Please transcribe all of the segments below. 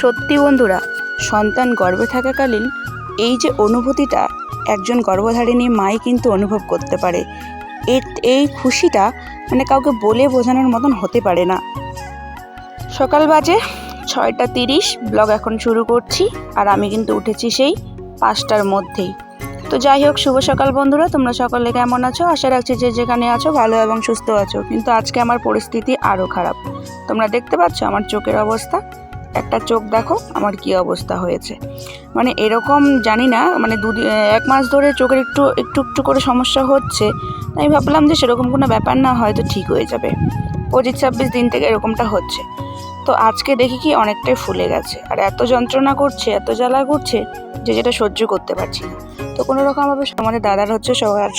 সত্যি বন্ধুরা, সন্তান গর্ভে থাকাকালীন এই যে অনুভূতিটা একজন গর্ভধারিণী মাই কিন্তু অনুভব করতে পারে। এই খুশিটা কাউকে বলে বোঝানোর মতন হতে পারে না। সকাল বাজে 6:30, ব্লগ এখন শুরু করছি। আর আমি কিন্তু উঠেছি সেই 5টার মধ্যেই। তো যাই হোক, শুভ সকাল বন্ধুরা, তোমরা সকলে কেমন আছো? আশা রাখছি যে যেখানে আছো ভালো এবং সুস্থ আছো। কিন্তু আজকে আমার পরিস্থিতি আরও খারাপ। তোমরা দেখতে পাচ্ছ আমার চোখের অবস্থা। একটা চোখ দেখো আমার কি অবস্থা হয়েছে। এরকম জানি না, 1 মাস ধরে চোখের একটু একটু করে সমস্যা হচ্ছে। আমি ভাবলাম যে সেরকম কোনো ব্যাপার না, হয়তো ঠিক হয়ে যাবে। 25-26 দিন থেকে এরকমটা হচ্ছে। তো আজকে দেখি কি অনেকটাই ফুলে গেছে, আর এত যন্ত্রণা করছে, এত জ্বালা করছে যে যেটা সহ্য করতে পারছি না। তো কোনো রকমভাবে আমাদের দাদার হচ্ছে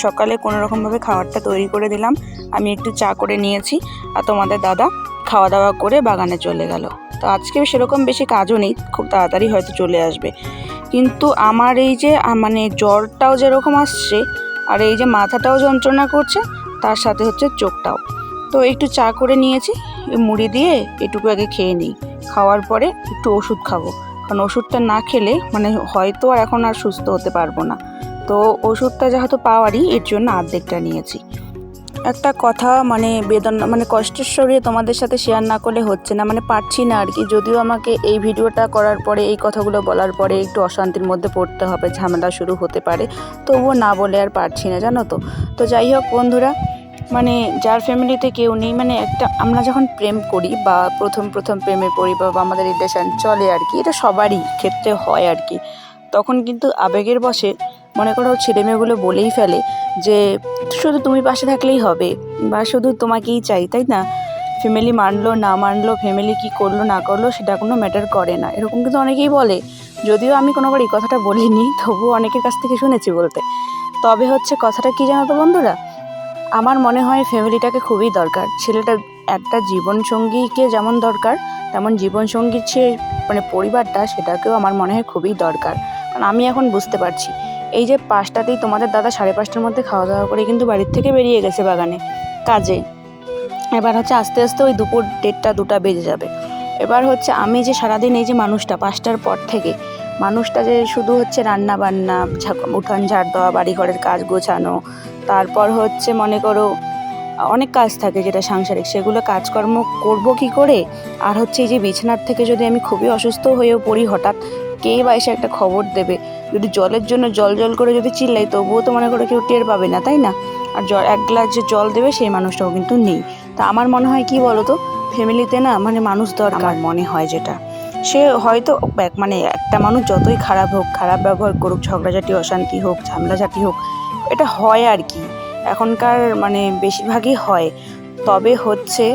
সকালে কোনো রকমভাবে খাবারটা তৈরি করে দিলাম। আমি একটু চা করে নিয়েছি, আর তোমাদের দাদা খাওয়া দাওয়া করে বাগানে চলে গেল। তো আজকে সেরকম বেশি কাজও নেই, খুব তাড়াতাড়ি হয়তো চলে আসবে। কিন্তু আমার এই যে জ্বরটাও যেরকম আসছে, আর এই যে মাথাটাও যন্ত্রণা করছে, তার সাথে হচ্ছে চোখটাও। তো একটু চা করে নিয়েছি, মুড়ি দিয়ে এটুকু আগে খেয়ে নিই। খাওয়ার পরে একটু ওষুধ খাবো, কারণ ওষুধটা না খেলে হয়তো আর এখন আর সুস্থ হতে পারবো না। তো ওষুধটা যেহেতু পাওয়ারই, এর জন্য অর্ধেকটা নিয়েছি। একটা কথা বেদনা কষ্টের শরীরে তোমাদের সাথে শেয়ার না করলে হচ্ছে না, পারছি না আর কি। যদিও আমাকে এই ভিডিওটা করার পরে, এই কথাগুলো বলার পরে একটু অশান্তির মধ্যে পড়তে হবে, ঝামেলা শুরু হতে পারে, তবুও না বলে আর পারছি না, জানো তো। তো যাই হোক বন্ধুরা, যার ফ্যামিলিতে কেউ নেই, আমরা যখন প্রেম করি বা প্রথম প্রেমে পড়ি বা আমাদের রিলেশন চলে আর কি, এটা সবারই ক্ষেত্রে হয় আর কি। তখন কিন্তু আবেগের বশে মনে করো ছেলেমেয়েগুলো বলেই ফেলে যে শুধু তুমি পাশে থাকলেই হবে, বা শুধু তোমাকেই চাই, তাই না? ফ্যামিলি মানলো না মানলো, ফ্যামিলি কি করলো না করলো, সেটা কোনো ম্যাটার করে না, এরকম কিন্তু অনেকেই বলে। যদিও আমি কোনোবার এই কথাটা বলিনি, তবুও অনেকের কাছ থেকে শুনেছি বলতে। তবে হচ্ছে কথাটা কি জানো তো বন্ধুরা, আমার মনে হয় ফ্যামিলিটাকে খুবই দরকার। ছেলেটা একটা জীবনসঙ্গীকে যেমন দরকার, তেমন জীবনসঙ্গীর যে পরিবারটা, সেটাকেও আমার মনে হয় খুবই দরকার। কারণ আমি এখন বুঝতে পারছি, এই যে 5টাতেই তোমাদের দাদা 5:30টার মধ্যে খাওয়া দাওয়া করে কিন্তু বাড়ির থেকে বেরিয়ে গেছে বাগানে কাজে। এবার হচ্ছে আস্তে আস্তে ওই দুপুর 1:30-2টা বেজে যাবে। এবার হচ্ছে আমি যে সারাদিন এই যে 5টার পর থেকে মানুষটা যে শুধু হচ্ছে রান্না বান্না, উঠান ঝাড় দেওয়া, বাড়িঘরের কাজ গোছানো, তারপর হচ্ছে মনে করো অনেক কাজ থাকে যেটা সাংসারিক, সেগুলো কাজকর্ম করব কি করে। আর হচ্ছে এই যে বিছানার থেকে যদি আমি খুবই অসুস্থ হয়েও পড়ি হঠাৎ, কে বা এসে একটা খবর দেবে? যদি জলের জন্য জল করে যদি চিল্লাই, তবুও তো মনে করো কেউ টের পাবে না, তাই না? আর 1 গ্লাস যে জল দেবে সেই মানুষটাও কিন্তু নেই। তা আমার মনে হয় কি বলো তো, ফ্যামিলিতে না মানুষ দরকার। আমার মনে হয় যেটা, সে হয়তো একটা মানুষ যতই খারাপ হোক, খারাপ ব্যবহার করুক, ঝগড়াঝাটি অশান্তি হোক, ঝামেলাঝাটি হোক, এটা হয় আর কি, এখনকার বেশিরভাগই হয়। তবে হচ্ছে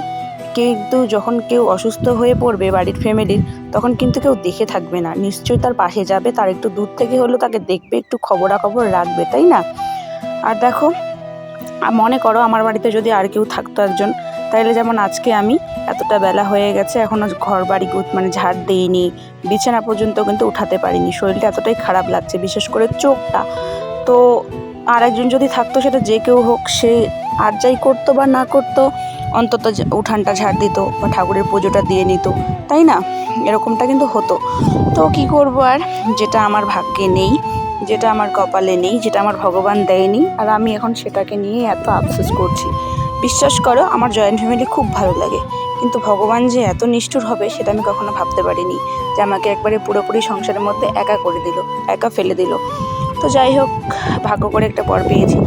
কিন্তু যখন কেউ অসুস্থ হয়ে পড়বে বাড়ির ফ্যামিলির, তখন কিন্তু কেউ দেখে থাকবে না, নিশ্চয়ই তার পাশে যাবে, তার একটু দূর থেকে হলেও তাকে দেখবে, একটু খবরাখবর রাখবে, তাই না? আর দেখো, মনে করো আমার বাড়িতে যদি আর কেউ থাকতো একজন, তাইলে যেমন আজকে আমি এতটা বেলা হয়ে গেছে এখনও ঘর বাড়ি ঝাড় দিইনি, বিছানা পর্যন্ত কিন্তু উঠাতে পারিনি, শরীরটা এতটাই খারাপ লাগছে, বিশেষ করে চোখটা। তো আর একজন যদি থাকতো, সেটা যে কেউ হোক, সে আর যাই করতো বা না করতো, অন্তত উঠানটা ঝাড় দিত বা ঠাকুরের পুজোটা দিয়ে নিত, তাই না? এরকমটা কিন্তু হতো। তো কি করবো আর, যেটা আমার ভাগ্যে নেই, যেটা আমার কপালে নেই, যেটা আমার ভগবান দেয়নি, আর আমি এখন সেটাকে নিয়ে এত আফসোস করছি। বিশ্বাস করো, আমার জয়েন্ট ফ্যামিলি খুব ভালো লাগে, কিন্তু ভগবান যে এত নিষ্ঠুর হবে সেটা আমি কখনো ভাবতে পারিনি, যে আমাকে একবারে পুরোপুরি সংসারের মধ্যে একা করে দিল, একা ফেলে দিল। তো যাই হোক, ভাগ্য করে একটা বর পেয়েছি,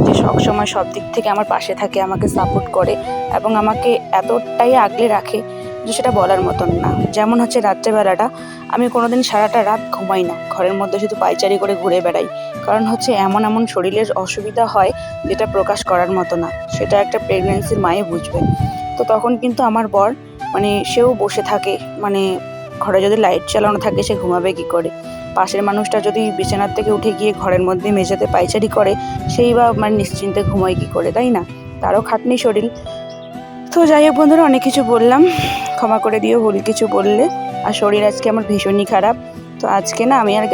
যে সবসময় সব দিক থেকে আমার পাশে থাকে, আমাকে সাপোর্ট করে এবং আমাকে এতটাই আগলে রাখে যে সেটা বলার মতন না। যেমন হচ্ছে রাত্রেবেলাটা আমি কোনোদিন সারাটা রাত ঘুমাই না, ঘরের মধ্যে শুধু পায়চারি করে ঘুরে বেড়াই। কারণ হচ্ছে এমন শরীরের অসুবিধা হয় যেটা প্রকাশ করার মতো না, সেটা একটা প্রেগনেন্সির মায়ে বুঝবে। তো তখন কিন্তু আমার বর সেও বসে থাকে, ঘরে যদি লাইট চালানো থাকে সে ঘুমাবে কি করে? পাশের মানুষটা যদি বিছানার থেকে উঠে গিয়ে ঘরের মধ্যে মেঝেতে পায়চারি করে, সেই বা নিশ্চিন্তে ঘুমায় কি করে, তাই না? তারও খাটনি শরীর। তো যাই হোক বন্ধুরা, অনেক কিছু বললাম, ক্ষমা করে দিও ভুল কিছু বললে। আর শরীর আজকে আমার ভীষণই খারাপ, তো আজকে না আমি আর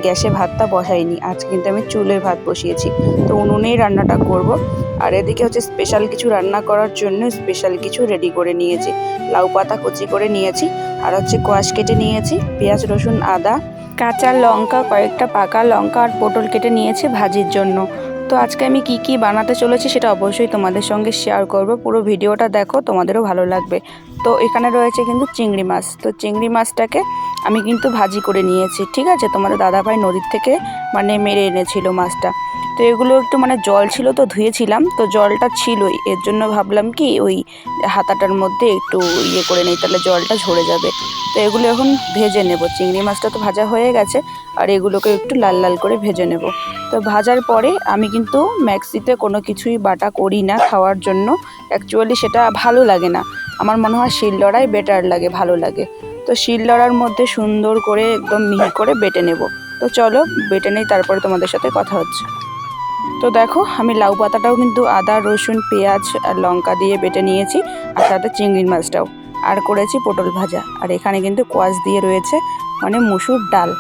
গ্যাসে ভাতটা বসাইনি, আজকে কিন্তু আমি চুলোয় ভাত বসিয়েছি। তো উনুনেই রান্নাটা করব। আর এদিকে হচ্ছে স্পেশাল কিছু রান্না করার জন্য স্পেশাল কিছু রেডি করে নিয়েছি। লাউ পাতা কুচি করে নিয়েছি, আর হচ্ছে কোয়াশ কেটে নিয়েছি, পেঁয়াজ রসুন আদা, কাঁচা লঙ্কা, কয়েকটা পাকা লঙ্কা আর পটল কেটে নিয়েছি ভাজির জন্য। তো আজকে আমি কি কি বানাতে চলেছি সেটা অবশ্যই তোমাদের সঙ্গে শেয়ার করব। পুরো ভিডিওটা দেখো, তোমাদেরও ভালো লাগবে। তো এখানে রয়েছে কিন্তু চিংড়ি মাছ। তো চিংড়ি মাছটাকে আমি কিন্তু ভাজি করে নিয়েছি, ঠিক আছে। তোমাদের দাদাভাই নদীর থেকে মেরে এনেছিল মাছটা। তো এগুলো একটু জল ছিল, তো ধুয়েছিলাম, তো জলটা ছিলই, এর জন্য ভাবলাম কি ওই হাতাটার মধ্যে একটু ইয়ে করে নেই, তাহলে জলটা ঝরে যাবে। তো এগুলো এখন ভেজে নেব। চিংড়ি মাছটা তো ভাজা হয়ে গেছে, আর এগুলোকে একটু লাল লাল করে ভেজে নেব। তো ভাজার পরে আমি কিন্তু ম্যাক্সিতে কোনো কিছুই বাটা করি না খাওয়ার জন্য। অ্যাকচুয়ালি সেটা ভালো লাগে না, আমার মনে হয় শিলনোড়াই বেটার লাগে, ভালো লাগে। তো শিলনোড়ার মধ্যে সুন্দর করে একদম মিহি করে বেটে নেব। তো চলো বেটে নেই, তারপরে তোমাদের সাথে কথা হচ্ছে। তো দেখো আমি লাউ পাতাটাও কিন্তু আদা রসুন পেঁয়াজ আর লঙ্কা দিয়ে বেটে নিয়েছি, আর সাথে চিংড়ি মাছটাও, আর করেছি পটল ভাজা। আর এখানে কিন্তু কোয়াশ দিয়ে রয়েছে মুসুর ডাল।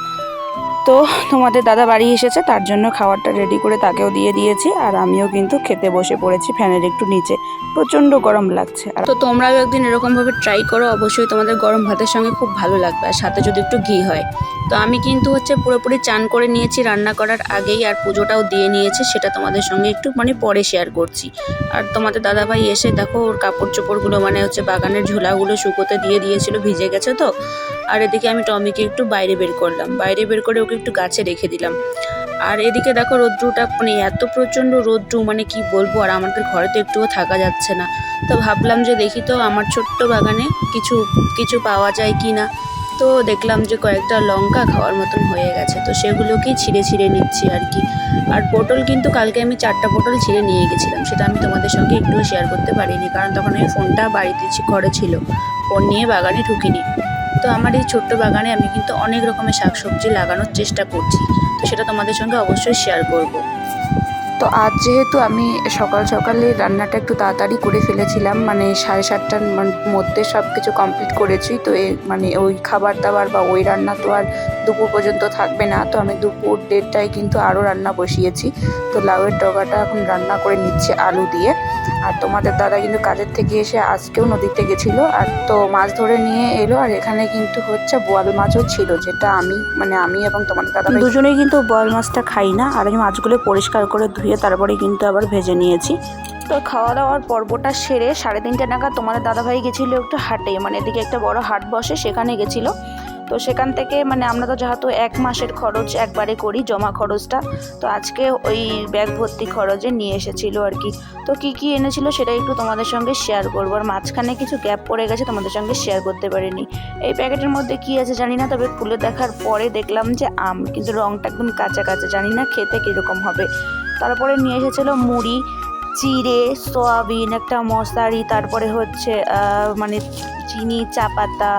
তো তোমাদের দাদা বাড়ি এসেছে, তার জন্য খাবারটা রেডি করে তাকেও দিয়ে দিয়েছি, আর আমিও কিন্তু খেতে বসে পড়েছি ফ্যানের একটু নিচে। প্রচণ্ড গরম লাগছে। আর তো তোমরাও একদিন এরকমভাবে ট্রাই করো, অবশ্যই তোমাদের গরম ভাতের সঙ্গে খুব ভালো লাগবে, আর সাথে যদি একটু ঘি হয়। তো আমি কিন্তু পুরোপুরি চান করে নিয়েছি রান্না করার আগেই, আর পুজোটাও দিয়ে নিয়েছি, সেটা তোমাদের সঙ্গে একটু পরে শেয়ার করছি। আর তোমাদের দাদাভাই এসে দেখো ওর কাপড় চোপড়গুলো বাগানের ঝোলাগুলো শুকোতে দিয়ে দিয়েছিল, ভিজে গেছে তো। আর এদিকে আমি টমিকে একটু বাইরে বের করলাম, বাইরে বের করে ওকে একটু গাছে রেখে দিলাম। আর এদিকে দেখো রৌদ্রুটা এত প্রচণ্ড রৌদ্রু, কি বলবো। আর আমাদের ঘরে তো একটুও থাকা যাচ্ছে না। তো ভাবলাম যে দেখি তো আমার ছোট্ট বাগানে কিছু কিছু পাওয়া যায় কি না। তো দেখলাম যে কয়েকটা লঙ্কা খাওয়ার মতন হয়ে গেছে, তো সেগুলোকেই ছিঁড়ে ছিঁড়ে নিচ্ছি আর কি। আর পটল কিন্তু কালকে আমি 4টা পটল ছিঁড়ে নিয়ে গেছিলাম, সেটা আমি তোমাদের সঙ্গে একটুও শেয়ার করতে পারিনি, কারণ তখন আমি ফোনটা বাড়িতে ঘরে ছিল, ফোন নিয়ে বাগানে ঢুকিনি। তো আমার এই ছোট্ট বাগানে আমি কিন্তু অনেক রকমের শাকসবজি লাগানোর চেষ্টা করছি, তো সেটা তোমাদের সঙ্গে অবশ্যই শেয়ার করব। তো আজ যেহেতু আমি সকাল সকালে রান্নাটা একটু তাড়াতাড়ি করে ফেলেছিলাম, 7:30টার মধ্যে সব কিছু কমপ্লিট করেছি। তো ওই খাবার দাবার বা ওই রান্না তো আর দুপুর পর্যন্ত থাকবে না। তো আমি দুপুর 1:30টায় কিন্তু আরও রান্না বসিয়েছি। তো লাউয়ের ডগাটা এখন রান্না করে নিচ্ছে আলু দিয়ে। আর তোমাদের দাদা কিন্তু কাজের থেকে এসে আজকেও নদীতে গেছিলো, আর তো মাছ ধরে নিয়ে এলো। আর এখানে কিন্তু বোয়াল মাছও ছিল, যেটা আমি এবং তোমাদের দাদা দুজনেই কিন্তু বোয়াল মাছটা খাই না। আর আমি মাছগুলো পরিষ্কার করে ধুয়ে তারপরে কিন্তু আবার ভেজে নিয়েছি। তো খাওয়া দাওয়ার পর্বটা সেরে 3:30 নাগাদ তোমাদের দাদাভাই গেছিলো একটু হাটে, এদিকে একটা বড় হাট বসে, সেখানে গেছিলো। তো সেখান থেকে আমরা তো যেহেতু 1 মাসের খরচ একবারে করি, জমা খরচটা, তো আজকে ওই ব্যাগ ভর্তি খরচে নিয়ে এসেছিলো আর কি। তো কি কি এনেছিল সেটা একটু তোমাদের সঙ্গে শেয়ার করবো। আর মাঝখানে কিছু গ্যাপ পড়ে গেছে, তোমাদের সঙ্গে শেয়ার করতে পারিনি। এই প্যাকেটের মধ্যে কি আছে জানি না, তবে খুলে দেখার পরে দেখলাম যে আম, কিন্তু রঙটা একদম কাঁচা কাঁচা, জানি না খেতে কীরকম হবে। তারপরে নিয়ে এসেছিলো মুড়ি, চিড়ে, সয়াবিন, একটা মশারি, তারপরে চিনি, চা পাতা,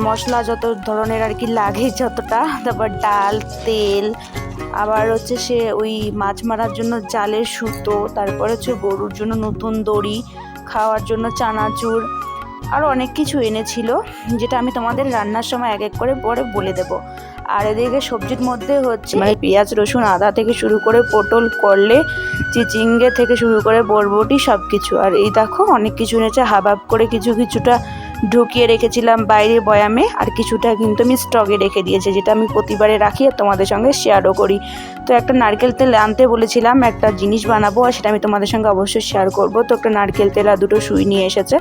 মশলা যত ধরনের আর কি লাগে যতটা, তারপর ডাল, তেল, আবার সে ওই মাছ মারার জন্য জালের সুতো, তারপরে গরুর জন্য নতুন দড়ি, খাওয়ার জন্য চানাচুর, আরও অনেক কিছু এনেছিল, যেটা আমি তোমাদের রান্নার সময় এক এক করে পরে বলে দেব। আর এদিকে সবজির মধ্যে পেঁয়াজ রসুন আদা থেকে শুরু করে পটল, করলে, চিচিঙ্গে থেকে শুরু করে বরবটি, সব কিছু। আর এই দেখো অনেক কিছু এনেছে, হাবাব করে কিছুটা ঢুকিয়ে রেখেছিলাম বাইরে বয়ামে, আর কিছুটা কিন্তু আমি স্টকে রেখে দিয়েছি, যেটা আমি প্রতিবারে রাখি আর তোমাদের সঙ্গে শেয়ারও করি। তো একটা নারকেল তেল আনতে বলেছিলাম, একটা জিনিস বানাবো, আর সেটা আমি তোমাদের সঙ্গে অবশ্যই শেয়ার করব। তো একটা নারকেল তেল আর 2টো সুই নিয়ে এসেছে।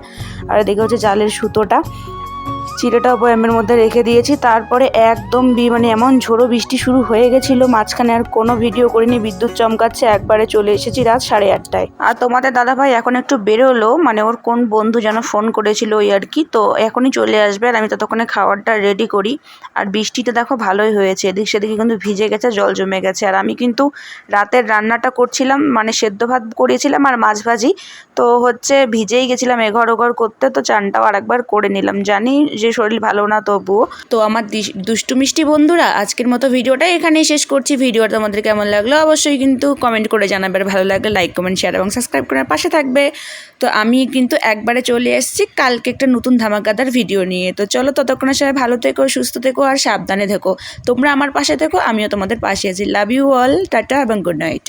আর এদিকে জালের সুতোটা, চিড়েটাও বয়ামের মধ্যে রেখে দিয়েছি। তারপরে একদম এমন ঝোড়ো বৃষ্টি শুরু হয়ে গেছিলো, মাঝখানে আর কোনো ভিডিও করিনি, বিদ্যুৎ চমকাচ্ছে, একবারে চলে এসেছি রাত 8:30টায়। আর তোমাদের দাদাভাই এখন একটু বেরোলো, ওর কোন বন্ধু যেন ফোন করেছিল ওই আর কি, তো এখনই চলে আসবে। আর আমি ততক্ষণে খাবারটা রেডি করি। আর বৃষ্টিটা দেখো ভালোই হয়েছে, এদিক সেদিকে কিন্তু ভিজে গেছে, জল জমে গেছে। আর আমি কিন্তু রাতের রান্নাটা করছিলাম, সেদ্ধ ভাত করেছিলাম আর মাছ ভাজি, তো ভিজেই গেছিলাম এঘর ওঘর করতে, তো চানটাও আরেকবার করে নিলাম। জানি যে নিজের শরীর ভালো না তবুও। তো আমার দুষ্টু মিষ্টি বন্ধুরা, আজকের মতো ভিডিওটা এখানেই শেষ করছি। ভিডিওটা তোমাদের কেমন লাগলো অবশ্যই কিন্তু কমেন্ট করে জানাবে, ভালো লাগলে লাইক কমেন্ট শেয়ার এবং সাবস্ক্রাইব করে পাশে থাকবে। তো আমি কিন্তু একবারে চলে এসেছি কালকে একটা নতুন ধামাকাদার ভিডিও নিয়ে। তো চলো, ততক্ষণে সবাই ভালো থেকো, সুস্থ থেকো আর সাবধানে থেকো। তোমরা আমার পাশে থেকো, আমিও তোমাদের পাশে আছি। লাভ ইউ অল, টাটা এবং গুড নাইট।